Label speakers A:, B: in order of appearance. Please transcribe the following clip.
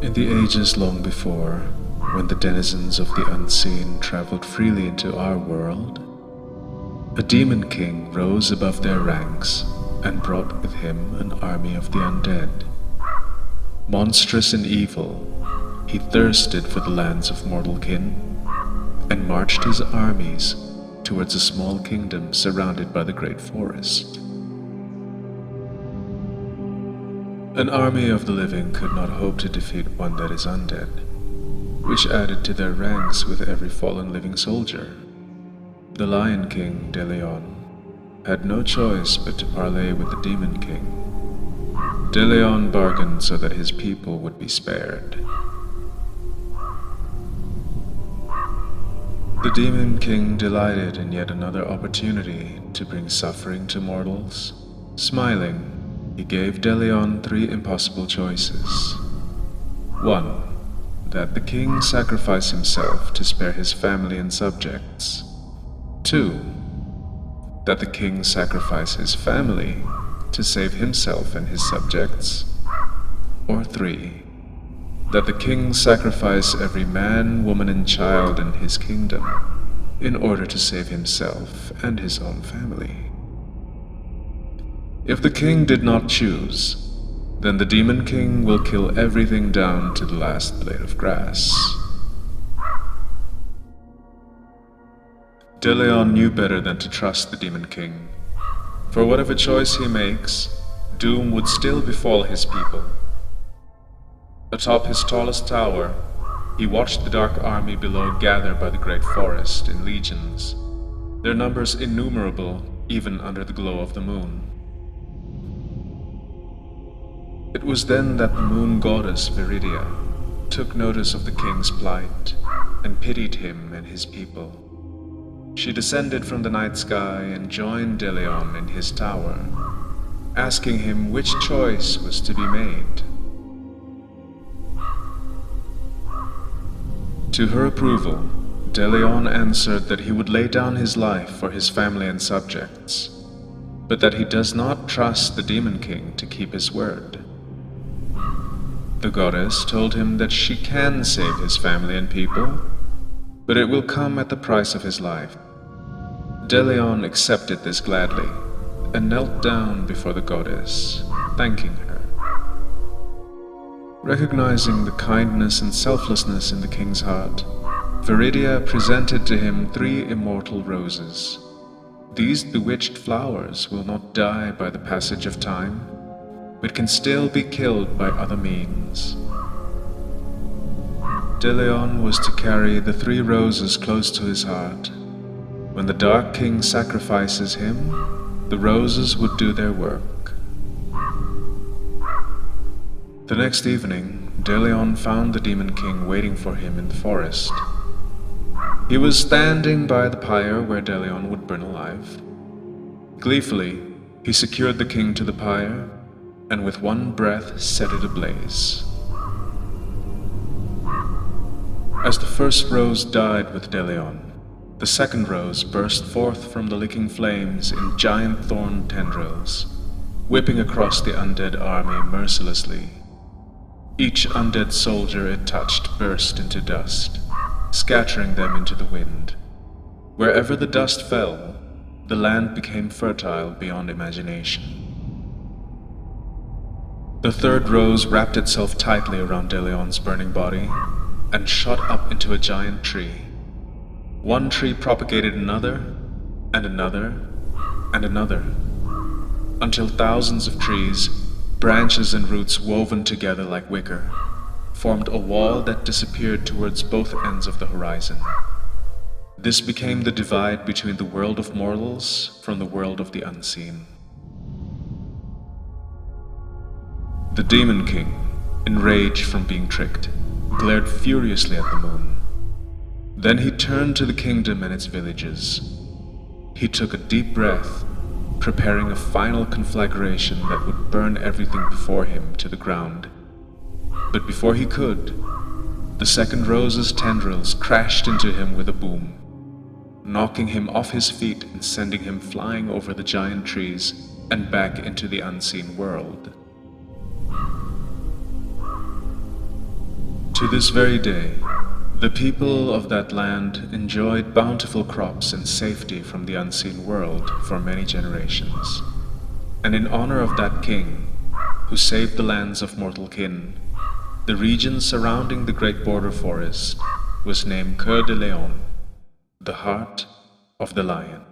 A: In the ages long before, when the denizens of the unseen traveled freely into our world, a demon king rose above their ranks and brought with him an army of the undead. Monstrous and evil, he thirsted for the lands of mortal kin and marched his armies towards a small kingdom surrounded by the great forest. An army of the living could not hope to defeat one that is undead, which added to their ranks with every fallen living soldier. The Lion King, De Leon, had no choice but to parley with the Demon King. De Leon bargained so that his people would be spared. The Demon King delighted in yet another opportunity to bring suffering to mortals. Smiling, he gave De Leon 3 impossible choices. 1. That the king sacrifice himself to spare his family and subjects. 2. That the king sacrifice his family to save himself and his subjects. Or 3. That the king sacrifice every man, woman, and child in his kingdom in order to save himself and his own family. If the king did not choose, then the Demon King will kill everything down to the last blade of grass. De Leon knew better than to trust the Demon King, for whatever choice he makes, doom would still befall his people. Atop his tallest tower, he watched the dark army below gather by the great forest in legions, their numbers innumerable even under the glow of the moon. It was then that the moon goddess Viridia took notice of the king's plight and pitied him and his people. She descended from the night sky and joined De Leon in his tower, asking him which choice was to be made. To her approval, De Leon answered that he would lay down his life for his family and subjects, but that he does not trust the Demon King to keep his word. The goddess told him that she can save his family and people, but it will come at the price of his life. De Leon accepted this gladly and knelt down before the goddess, thanking her. Recognizing the kindness and selflessness in the king's heart, Viridia presented to him 3 immortal roses. These bewitched flowers will not die by the passage of time, but can still be killed by other means. De Leon was to carry the 3 roses close to his heart. When the Dark King sacrifices him, the roses would do their work. The next evening, De Leon found the Demon King waiting for him in the forest. He was standing by the pyre where De Leon would burn alive. Gleefully, he secured the king to the pyre, and with one breath set it ablaze. As the first rose died with De Leon, the second rose burst forth from the licking flames in giant thorn tendrils, whipping across the undead army mercilessly. Each undead soldier it touched burst into dust, scattering them into the wind. Wherever the dust fell, the land became fertile beyond imagination. The third rose wrapped itself tightly around De Leon's burning body and shot up into a giant tree. One tree propagated another, and another, and another, until thousands of trees, branches and roots woven together like wicker, formed a wall that disappeared towards both ends of the horizon. This became the divide between the world of mortals from the world of the unseen. The Demon King, enraged from being tricked, glared furiously at the moon. Then he turned to the kingdom and its villages. He took a deep breath, preparing a final conflagration that would burn everything before him to the ground. But before he could, the second rose's tendrils crashed into him with a boom, knocking him off his feet and sending him flying over the giant trees and back into the unseen world. To this very day, the people of that land enjoyed bountiful crops and safety from the unseen world for many generations. And in honor of that king, who saved the lands of mortal kin, the region surrounding the great border forest was named Cœur de Lion, the heart of the lion.